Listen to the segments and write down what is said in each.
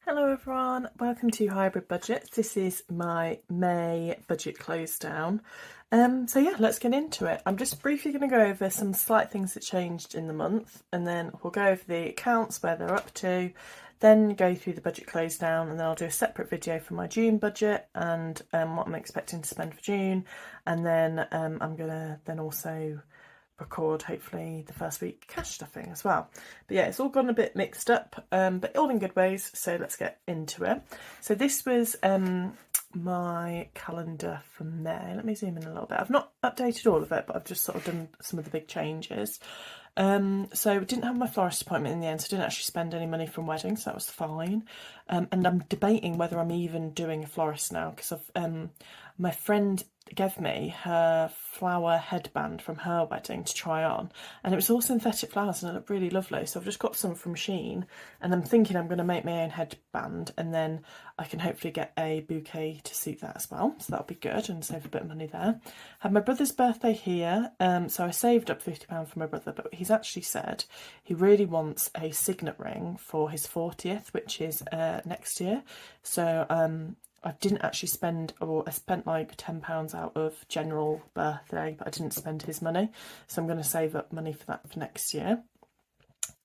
Hello everyone, welcome to Hybrid Budgets. This is my May budget close down. So yeah, let's get into it. I'm just briefly going to go over some slight things that changed in the month, and then we'll go over the accounts, where they're up to, then go through the budget close down, and then I'll do a separate video for my June budget and what I'm expecting to spend for June, and then I'm going to then also record hopefully the first week cash stuffing as well. But yeah, it's all gone a bit mixed up, but all in good ways, so let's get into it. So this was my calendar for May. Let me zoom in a little bit. I've not updated all of it, but I've just sort of done some of the big changes. So I didn't have my florist appointment in the end, so I didn't actually spend any money from weddings, so that was fine. And I'm debating whether I'm even doing a florist now, because my friend gave me her flower headband from her wedding to try on, and it was all synthetic flowers and it looked really lovely, so I've just got some from Shein, and I'm thinking I'm going to make my own headband, and then I can hopefully get a bouquet to suit that as well, so that'll be good and save a bit of money there. Had my brother's birthday here, so I saved up £50 for my brother, but he's actually said he really wants a signet ring for his 40th, which is next year. So I didn't actually spend, or I spent like £10 out of general birthday, but I didn't spend his money, so I'm going to save up money for that for next year.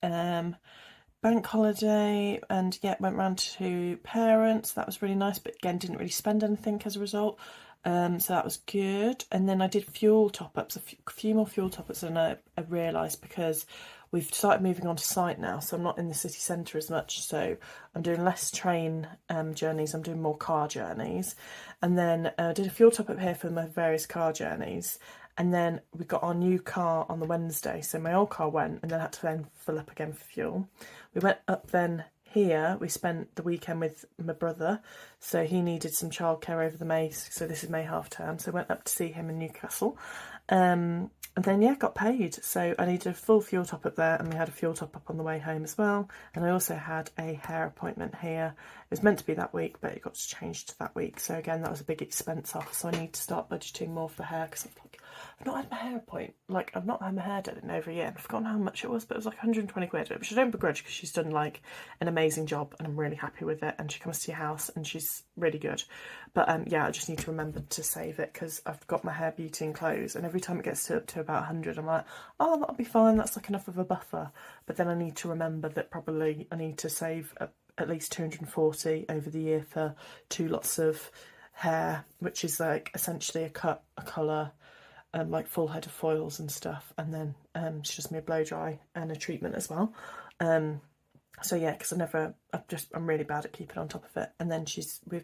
Bank holiday, and yeah, went round to parents. That was really nice, but again didn't really spend anything as a result. So that was good. And then I did fuel top-ups, a few more fuel top-ups than I realised, because we've started moving on to site now, so I'm not in the city centre as much, so I'm doing less train journeys, I'm doing more car journeys. And then I did a fuel top-up here for my various car journeys, and then we got our new car on the Wednesday, so my old car went, and then I had to then fill up again for fuel. We went up then here, we spent the weekend with my brother, so he needed some childcare over the May, so this is May half term, so I went up to see him in Newcastle. And then yeah, got paid, so I needed a full fuel top up there, and we had a fuel top up on the way home as well. And I also had a hair appointment here. It was meant to be that week, but it got changed to that week, so again that was a big expense off, so I need to start budgeting more for hair, because I've not had my hair I've not had my hair done in over a year, and I've forgotten how much it was, but it was like 120 quid, which I don't begrudge, because she's done like an amazing job and I'm really happy with it, and she comes to your house and she's really good. But yeah, I just need to remember to save it, because I've got my hair, beauty and clothes, and every time it gets to about 100 I'm like, oh, that'll be fine, that's like enough of a buffer. But then I need to remember that probably I need to save at least 240 over the year for 2 lots of hair, which is like essentially a cut, a colour, like full head of foils and stuff, and then she does me a blow dry and a treatment as well. So yeah, because I'm really bad at keeping on top of it. And then we've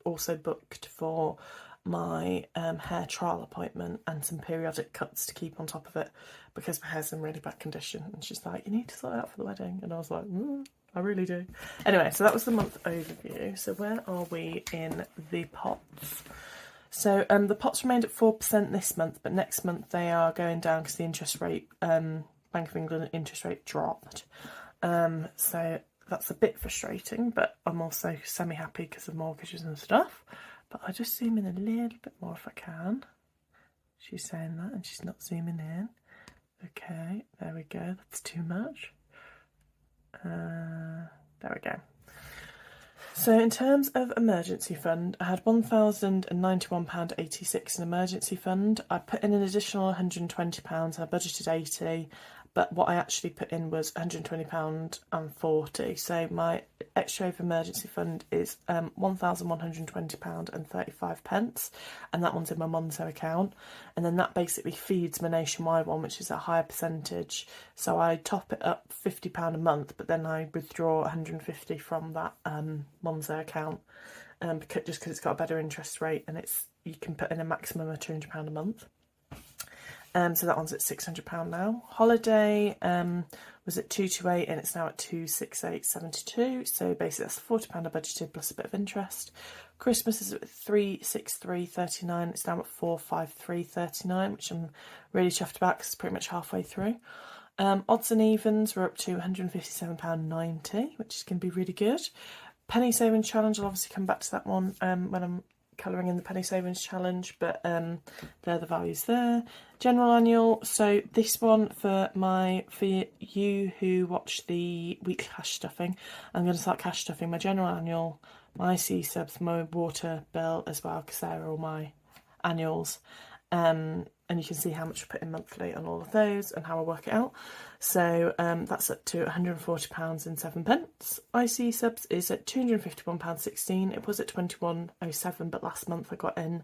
also booked for my hair trial appointment and some periodic cuts to keep on top of it, because my hair's in really bad condition, and she's like, you need to sort it out for the wedding, and I was like, I really do. Anyway, so that was the month overview. So where are we in the pots? So the pots remained at 4% this month, but next month they are going down because the interest rate, Bank of England interest rate dropped. So that's a bit frustrating, but I'm also semi-happy because of mortgages and stuff. But I'll just zoom in a little bit more if I can. She's saying that and she's not zooming in. Okay, there we go, that's too much. There we go. So in terms of emergency fund, I had £1,091.86 in emergency fund. I put in an additional £120, I budgeted 80, but what I actually put in was £120.40. So my extra over emergency fund is £1,120.35, and that one's in my Monzo account. And then that basically feeds my Nationwide one, which is a higher percentage. So I top it up £50 a month, but then I withdraw £150 from that Monzo account, just because it's got a better interest rate, and you can put in a maximum of £200 a month. So that one's at £600 now. Holiday was at 228 and it's now at 268.72. So basically that's £40 I budgeted plus a bit of interest. Christmas is at 363.39. It's now at 453.39, which I'm really chuffed about because it's pretty much halfway through. Odds and evens were up to £157.90, which is going to be really good. Penny saving challenge, I'll obviously come back to that one when I'm colouring in the Penny Savings Challenge, but they're the values there. General annual, so this one for you who watch the weekly cash stuffing, I'm going to start cash stuffing my general annual, my C subs, my water bill as well, because they're all my annuals. And you can see how much I put in monthly on all of those and how I work it out. So that's up to £140.07. IC subs is at £251.16. It was at £21.07, but last month I got in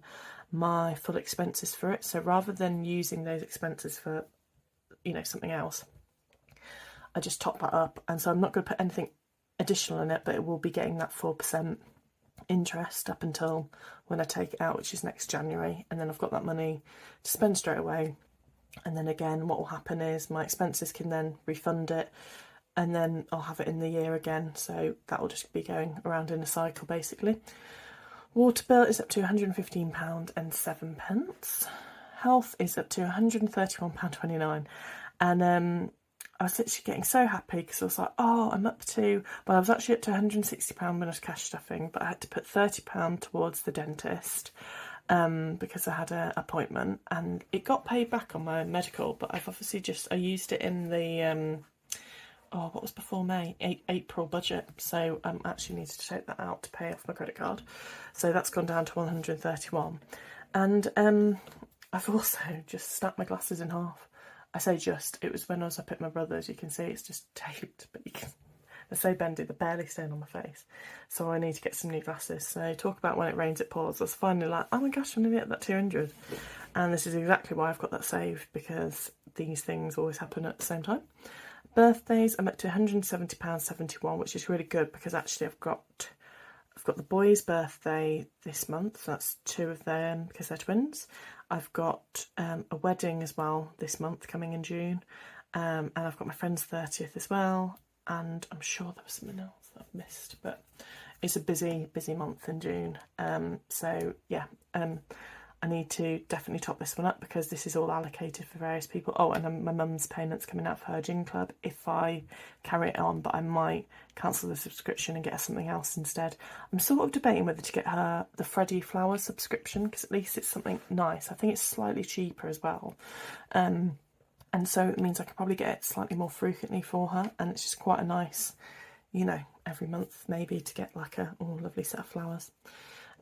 my full expenses for it. So rather than using those expenses for, something else, I just top that up. And so I'm not going to put anything additional in it, but it will be getting that 4% interest up until when I take it out, which is next January, and then I've got that money to spend straight away. And then again, what will happen is my expenses can then refund it, and then I'll have it in the year again, so that will just be going around in a cycle basically. Water bill is up to £115.07. Health is up to £131.29, and I was literally getting so happy because I was like, oh, I was actually up to £160 when I was cash stuffing, but I had to put £30 towards the dentist because I had an appointment, and it got paid back on my medical, but I've obviously I used it in the, what was before May? April budget, so I actually needed to take that out to pay off my credit card. So that's gone down to £131. And I've also just snapped my glasses in half. I say it was when I was up at my brother's. You can see it's just taped, but they're so bendy, they're barely staying on my face. So I need to get some new glasses. So talk about when it rains, it pours. I was finally like, oh my gosh, I'm nearly at that 200. And this is exactly why I've got that saved, because these things always happen at the same time. Birthdays, I'm up to £170.71, which is really good because actually I've got the boy's birthday this month. That's two of them because they're twins. I've got a wedding as well this month coming in June, and I've got my friend's 30th as well, and I'm sure there was something else that I've missed, but it's a busy month in June. I need to definitely top this one up because this is all allocated for various people. Oh, and my mum's payment's coming out for her gin club if I carry it on, but I might cancel the subscription and get her something else instead. I'm sort of debating whether to get her the Freddie Flowers subscription, because at least it's something nice. I think it's slightly cheaper as well. And so it means I could probably get it slightly more frequently for her, and it's just quite a nice, every month maybe to get like a lovely set of flowers.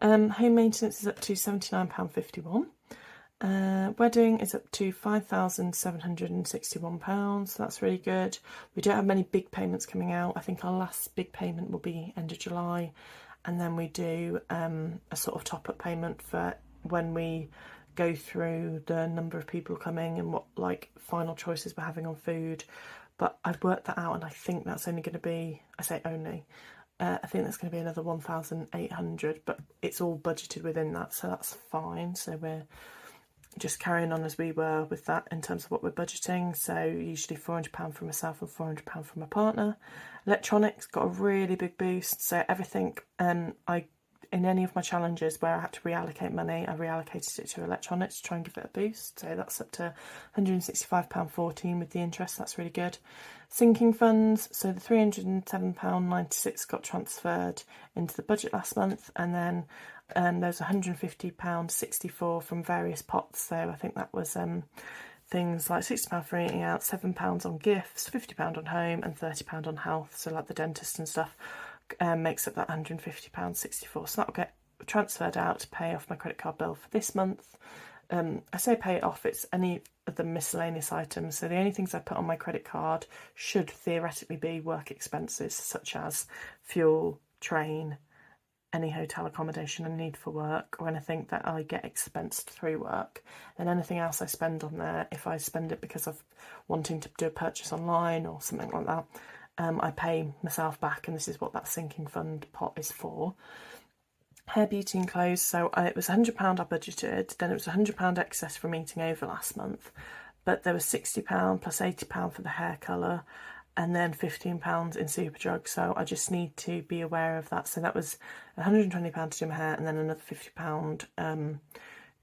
Home maintenance is up to £79.51. Wedding is up to £5,761, so that's really good. We don't have many big payments coming out. I think our last big payment will be end of July, and then we do a sort of top-up payment for when we go through the number of people coming and what final choices we're having on food. But I've worked that out, and I think that's only going to be, I say only, I think that's going to be another 1,800, but it's all budgeted within that, so that's fine. So we're just carrying on as we were with that in terms of what we're budgeting. So usually £400 for myself and £400 for my partner. Electronics got a really big boost, so everything in any of my challenges where I had to reallocate money, I reallocated it to electronics to try and give it a boost. So that's up to £165.14 with the interest. That's really good. Sinking funds, so the £307.96 got transferred into the budget last month, and then there's £150.64 from various pots. So I think that was things like £60 for eating out, £7 on gifts, £50 on home, and £30 on health. So like the dentist and stuff makes up that £150.64. So that'll get transferred out to pay off my credit card bill for this month. I say pay it off, it's any of the miscellaneous items. So the only things I put on my credit card should theoretically be work expenses, such as fuel, train, any hotel accommodation I need for work, or anything that I get expensed through work. And anything else I spend on there, if I spend it because of wanting to do a purchase online or something like that, I pay myself back, and this is what that sinking fund pot is for. Hair, beauty and clothes, so it was £100 I budgeted, then it was £100 excess from eating over last month, but there was £60 plus £80 for the hair colour, and then £15 in Superdrug, so I just need to be aware of that. So that was £120 to do my hair, and then another £50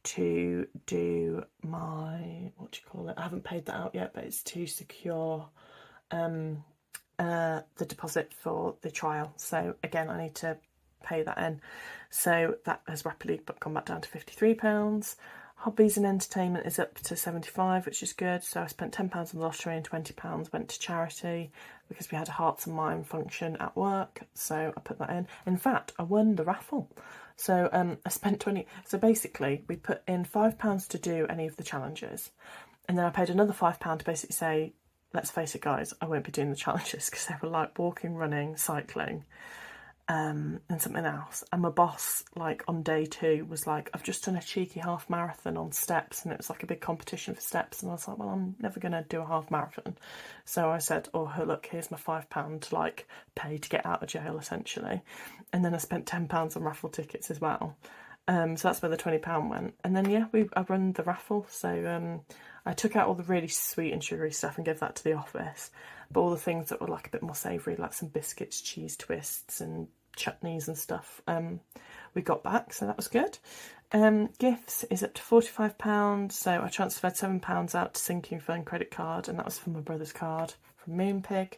to do my, I haven't paid that out yet, but it's to secure the deposit for the trial. So again, I need to pay that in. So that has rapidly gone back down to £53. Hobbies and entertainment is up to 75, which is good. So I spent £10 on the lottery and £20 went to charity because we had a Hearts and Mind function at work. So I put that in. In fact, I won the raffle. So I spent 20. So basically, we put in £5 to do any of the challenges, and then I paid another £5 to basically say, let's face it, guys, I won't be doing the challenges because they were like walking, running, cycling. And something else. And my boss, like on day 2, was like, I've just done a cheeky half marathon on steps, and it was like a big competition for steps. And I was like, well, I'm never going to do a half marathon. So I said, oh, look, here's my £5 to like pay to get out of jail, essentially. And then I spent £10 on raffle tickets as well. So that's where the £20 went. And then, yeah, I run the raffle. So I took out all the really sweet and sugary stuff and gave that to the office. But all the things that were like a bit more savoury, like some biscuits, cheese twists and chutneys and stuff, we got back, so that was good. Gifts is up to £45, so I transferred £7 out to Sinking Fund credit card, and that was from my brother's card from Moonpig.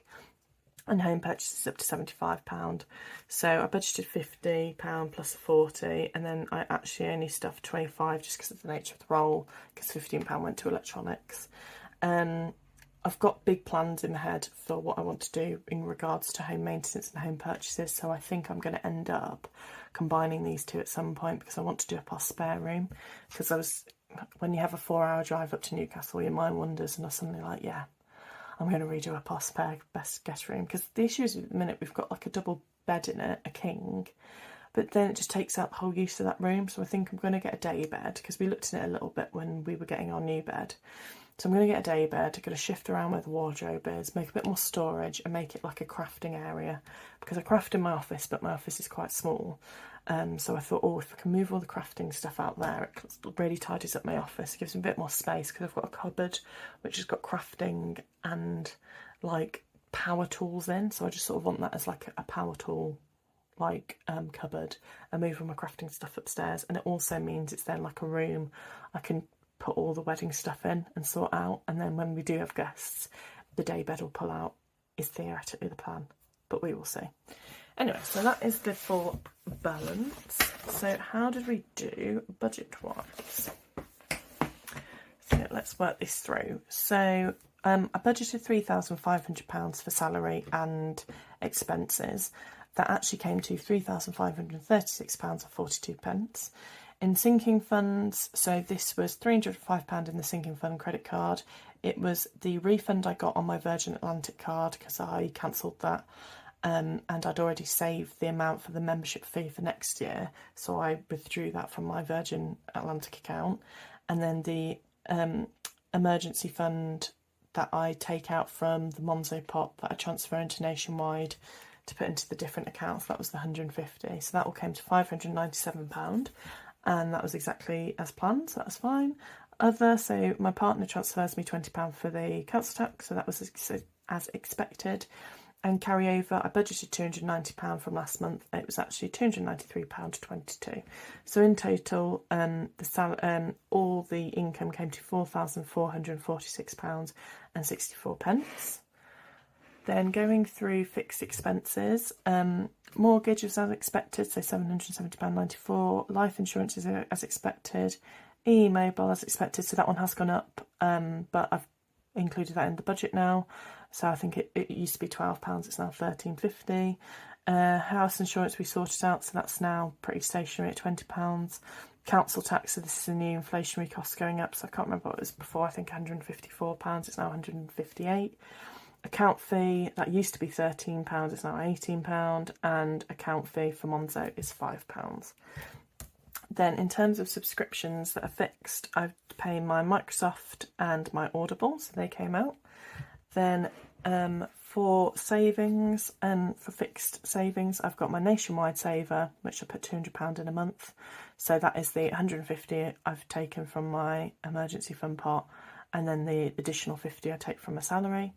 And home purchases up to £75, so I budgeted £50 plus a 40, and then I actually only stuffed 25 just because of the nature of the role, because £15 went to electronics. I've got big plans in my head for what I want to do in regards to home maintenance and home purchases, so I think I'm going to end up combining these two at some point, because I want to do up our spare room. Because when you have a 4-hour drive up to Newcastle, your mind wanders, and I was suddenly like, yeah, I'm going to redo up our spare best guest room. Because the issue is, at the minute, we've got like a double bed in it, a king, but then it just takes out the whole use of that room. So I think I'm going to get a day bed, because we looked at it a little bit when we were getting our new bed. So I'm going to get a day bed, I'm going to shift around where the wardrobe is, make a bit more storage, and make it like a crafting area, because I craft in my office, but my office is quite small. So I thought, oh, if I can move all the crafting stuff out there, it really tidies up my office. It gives me a bit more space, because I've got a cupboard which has got crafting and like power tools in. So I just sort of want that as like a power tool like cupboard, and move all my crafting stuff upstairs. And it also means it's then like a room I can put all the wedding stuff in and sort out, and then when we do have guests, the day bed will pull out, is theoretically the plan, but we will see. Anyway, so that is the full balance. So how did we do budget wise? So let's work this through. So I budgeted £3,500 for salary and expenses. That actually came to £3,536.42. In sinking funds, so this was £305 in the sinking fund credit card. It was the refund I got on my Virgin Atlantic card, because I cancelled that, and I'd already saved the amount for the membership fee for next year, so I withdrew that from my Virgin Atlantic account. And then the emergency fund that I take out from the Monzo pot that I transfer into Nationwide to put into the different accounts, that was the £150. So that all came to £597. And that was exactly as planned, so that was fine. So my partner transfers me £20 for the council tax, so that was as expected. And carryover, I budgeted £290 from last month. It was actually £293.22. So in total, all the income came to £4,446.64. Then going through fixed expenses, mortgage was as expected, so £770.94. Life insurance is as expected. E-mobile as expected, so that one has gone up, but I've included that in the budget now. So I think it used to be £12, it's now £13.50. House insurance we sorted out, so that's now pretty stationary at £20. Council tax, so this is a new inflationary cost going up, so I can't remember what it was before, I think £154, it's now £158. Account fee, that used to be £13, it's now £18, and account fee for Monzo is £5. Then in terms of subscriptions that are fixed, I've paid my Microsoft and my Audible, so they came out. Then for savings and for fixed savings, I've got my Nationwide saver, which I put £200 in a month. So that is the £150 I've taken from my emergency fund pot, and then the additional £50 I take from my salary.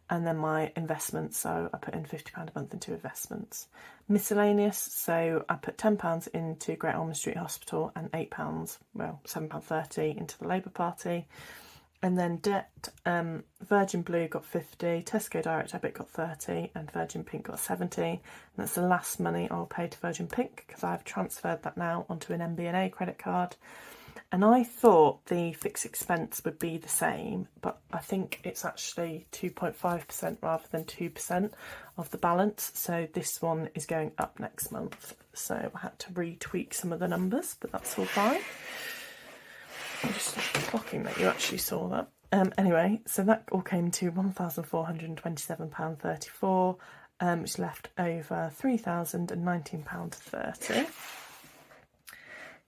And then my investments, so I put in £50 a month into investments. Miscellaneous, so I put £10 into Great Ormond Street Hospital and £8, well, £7.30 into the Labour Party. And then debt, Virgin Blue got 50, Tesco Direct Debit got 30, and Virgin Pink got 70. And that's the last money I'll pay to Virgin Pink because I've transferred that now onto an MBNA credit card. And I thought the fixed expense would be the same, but I think it's actually 2.5% rather than 2% of the balance. So this one is going up next month. So I had to retweak some of the numbers, but that's all fine. I'm just clocking that you actually saw that. Anyway, so that all came to £1,427.34, which left over £3,019.30.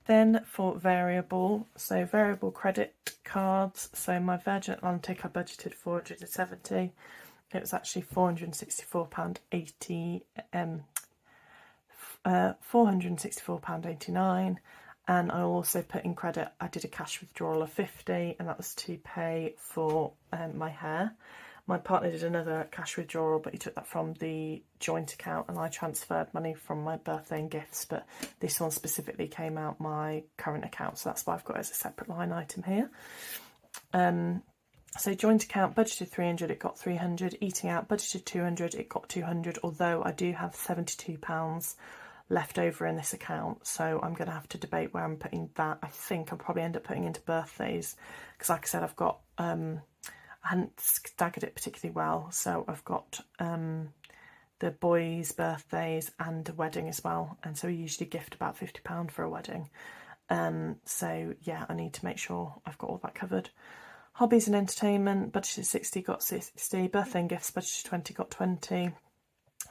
Then for variable, so variable credit cards, so my Virgin Atlantic I budgeted 470. It was actually £464.80, £464.89. And I also put in credit, I did a cash withdrawal of 50, and that was to pay for my hair. My partner did another cash withdrawal, but he took that from the joint account, and I transferred money from my birthday and gifts, but this one specifically came out my current account, so that's why I've got it as a separate line item here. So joint account, budgeted 300, it got 300. Eating out, budgeted 200, it got 200, although I do have £72 left over in this account, so I'm going to have to debate where I'm putting that. I think I'll probably end up putting into birthdays, because like I said, I've got I hadn't staggered it particularly well, so I've got the boys' birthdays and a wedding as well, and so we usually gift about £50 for a wedding. So yeah, I need to make sure I've got all that covered. Hobbies and entertainment, budgeted 60, got 60. Birthday and gifts, budgeted 20, got 20.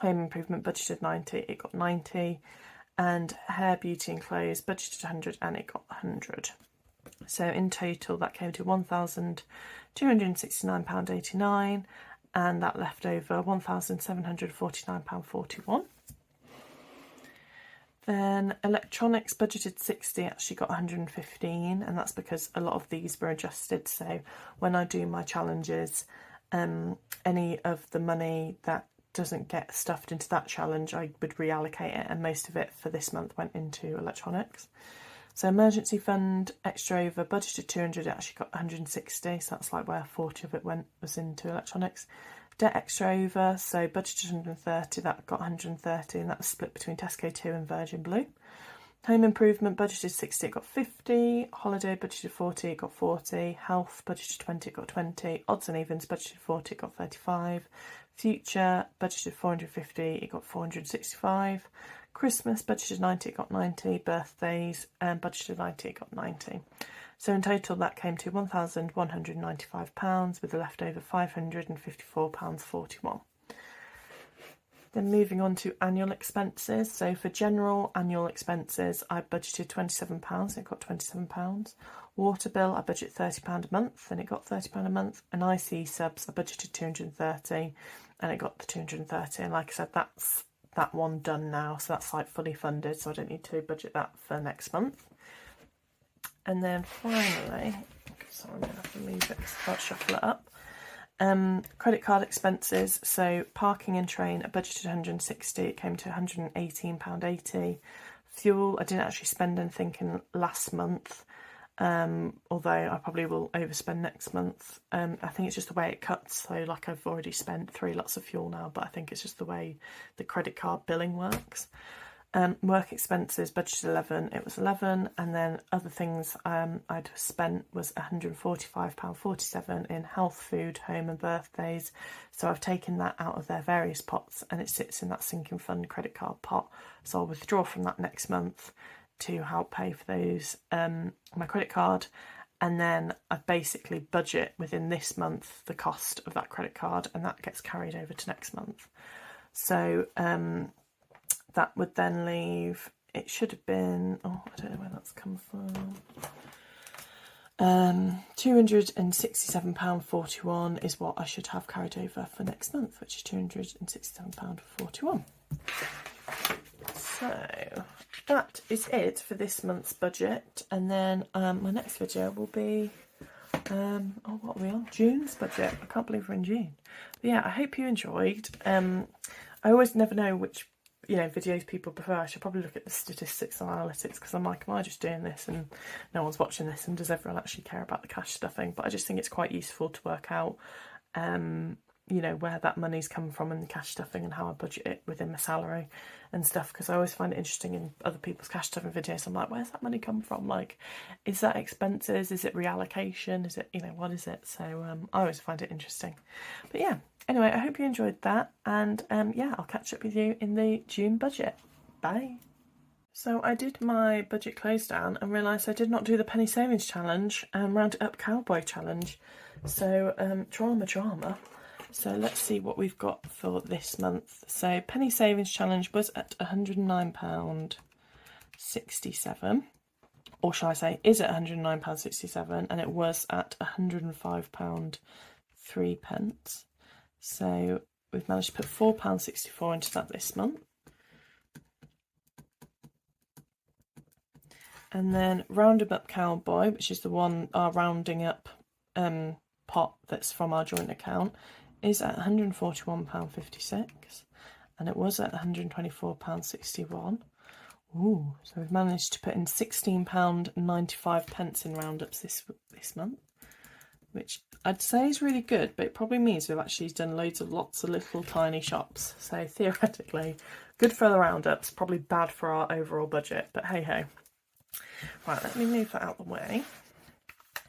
Home improvement, budgeted 90, it got 90. And hair, beauty and clothes, budgeted 100, and it got 100. So in total that came to £1,269.89, and that left over £1,749.41. Then electronics, budgeted 60, actually got 115, and that's because a lot of these were adjusted. So when I do my challenges, any of the money that doesn't get stuffed into that challenge, I would reallocate it, and most of it for this month went into electronics. So emergency fund, extra over, budgeted 200, it actually got 160, so that's like where 40 of it was into electronics. Debt extra over, so budgeted 130, that got 130, and that was split between Tesco 2 and Virgin Blue. Home improvement, budgeted 60, it got 50. Holiday, budgeted 40, it got 40. Health, budgeted 20, it got 20. Odds and evens, budgeted 40, it got 35. Future, budgeted 450, it got 465. Christmas, budgeted 90, it got 90. Birthdays, budgeted 90, it got 90. So in total that came to £1,195 with a leftover £554.41. Then moving on to annual expenses. So for general annual expenses, I budgeted £27, it got £27. Water bill, I budgeted £30 a month, and it got £30 a month. And IC subs, I budgeted £230, and it got the £230. And like I said, that's that one done now, so that's like fully funded, so I don't need to budget that for next month. And then finally, sorry, I'm going to have to move it, I'll shuffle it up. Credit card expenses, so parking and train, I budgeted 160, it came to £118.80. Fuel, I didn't actually spend anything in last month, although I probably will overspend next month. I think it's just the way it cuts, so like I've already spent 3 lots of fuel now, but I think it's just the way the credit card billing works. Work expenses, budgeted 11, it was 11, and then other things I'd spent was £145.47 in health, food, home and birthdays. So I've taken that out of their various pots, and it sits in that sinking fund credit card pot. So I'll withdraw from that next month to help pay for those, my credit card. And then I basically budget within this month the cost of that credit card, and that gets carried over to next month. So that would then leave, it should have been, I don't know where that's come from, £267.41 is what I should have carried over for next month, which is £267.41. So that is it for this month's budget, and then my next video will be, what are we on? June's budget. I can't believe we're in June. But yeah, I hope you enjoyed. I always never know which videos people prefer. I should probably look at the statistics and analytics, because I'm like, am I just doing this and no one's watching this, and does everyone actually care about the cash stuffing? But I just think it's quite useful to work out where that money's come from in the cash stuffing, and how I budget it within my salary and stuff, because I always find it interesting in other people's cash stuffing videos. I'm like, where's that money come from? Like, is that expenses? Is it reallocation? Is it, what is it? So I always find it interesting. But yeah, anyway, I hope you enjoyed that, and I'll catch up with you in the June budget. Bye. So I did my budget close down and realised I did not do the penny savings challenge and rounded up cowboy challenge. So drama. So let's see what we've got for this month. So penny savings challenge was at £109.67, or shall I say is at £109.67, and it was at £105.03. So we've managed to put £4.64 into that this month. And then rounded up cowboy, which is the one, our rounding up pot that's from our joint account, is at £141.56, and it was at £124.61. Ooh, so we've managed to put in £16.95 in roundups this month, which I'd say is really good, but it probably means we've actually done lots of little tiny shops. So theoretically, good for the roundups, probably bad for our overall budget, but hey ho. Right, let me move that out of the way.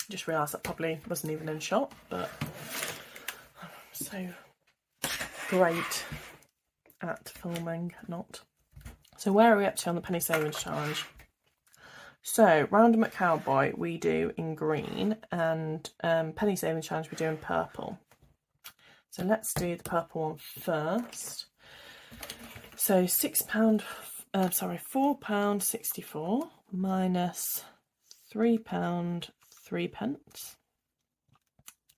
Just realised that probably wasn't even in shot, but I'm so great at filming, not. So where are we up to on the penny savings challenge? So random at cowboy we do in green, and penny savings challenge we do in purple. So let's do the purple one first. So £4.64 minus £3.03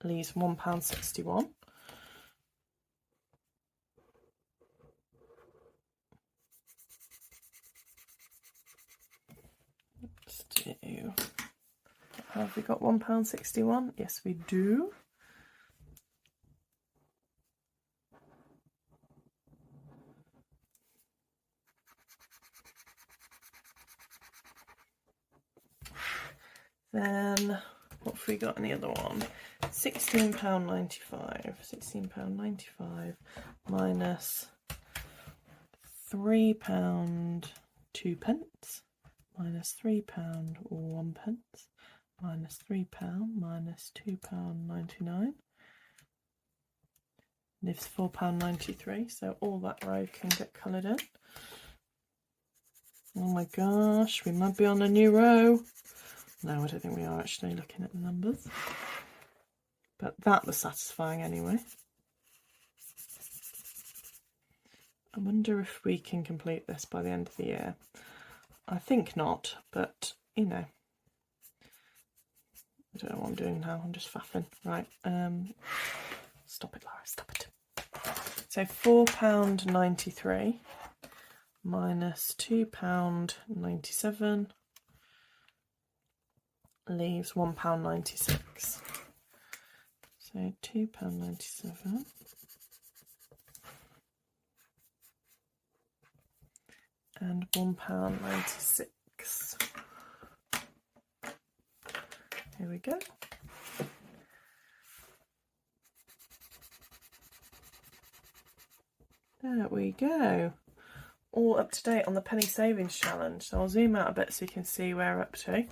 leaves £1.61. Let's do. Have we got £1.61? Yes, we do. Then what have we got in the other one? £16.95. £16.95 minus £3.02 minus £3.01 minus £3 minus £2.99 leaves £4.93. So all that row can get coloured in. Oh my gosh, we might be on a new row. No, I don't think we are actually, looking at the numbers. But that was satisfying anyway. I wonder if we can complete this by the end of the year. I think not, but I don't know what I'm doing now. I'm just faffing. Right. Stop it, Laura. Stop it. So £4.93 minus £2.97 leaves £1.96. So £2.97 and £1.96. Here we go. There we go. All up to date on the penny savings challenge. So I'll zoom out a bit so you can see where we're up to.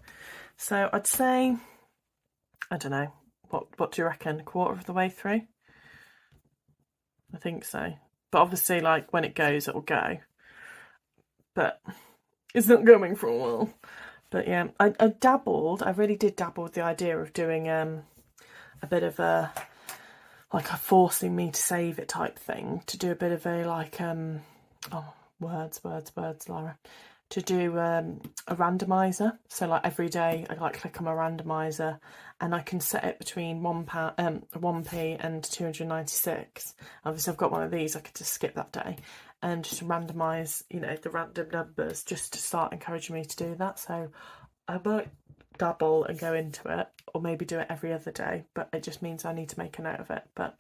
So I'd say, I don't know, what do you reckon? A quarter of the way through? I think so. But obviously, like, when it goes, it'll go. But it's not going for a while. But yeah, I dabbled. I really did dabble with the idea of doing a bit of a forcing me to save it type thing. To do a bit of a words, Lara. To do a randomizer. So like every day I click on my randomizer and I can set it between 1p and 296. Obviously I've got one of these, I could just skip that day and just randomise, the random numbers, just to start encouraging me to do that. So I might dabble and go into it, or maybe do it every other day, but it just means I need to make a note of it. But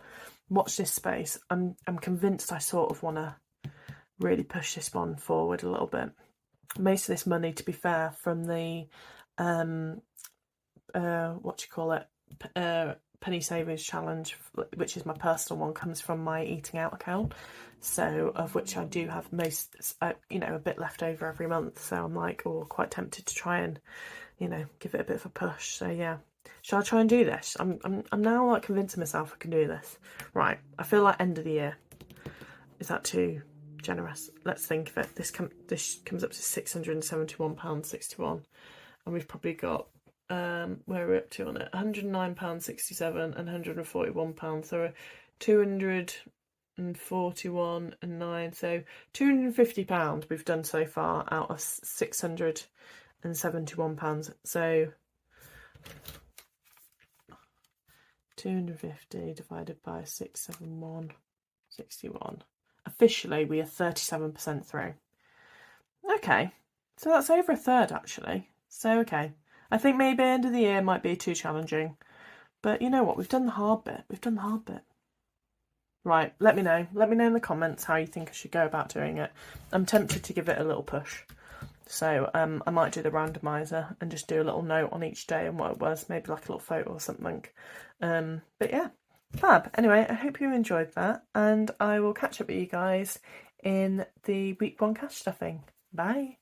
watch this space. I'm convinced I sort of want to really push this one forward a little bit. Most of this money, to be fair, from the penny savers challenge, which is my personal one, comes from my eating out account, so of which I do have most, a bit left over every month. So I'm like, quite tempted to try and, give it a bit of a push. So yeah, shall I try and do this? I'm now like convincing myself I can do this. Right, I feel like end of the year. Is that too generous? Let's think of it. This comes up to £671.61, and we've probably got where are we up to on it? £109.67 and £141. So we're 241 and 9. So £250 we've done so far out of £671. So 250 divided by 671, 61. Officially, we are 37% through. Okay, so that's over a third actually. So okay, I think maybe end of the year might be too challenging, but you know what? We've done the hard bit. Right, let me know. Let me know in the comments how you think I should go about doing it. I'm tempted to give it a little push. So I might do the randomizer and just do a little note on each day and what it was, maybe like a little photo or something. But yeah, fab. Anyway, I hope you enjoyed that, and I will catch up with you guys in the week 1 cash stuffing. Bye.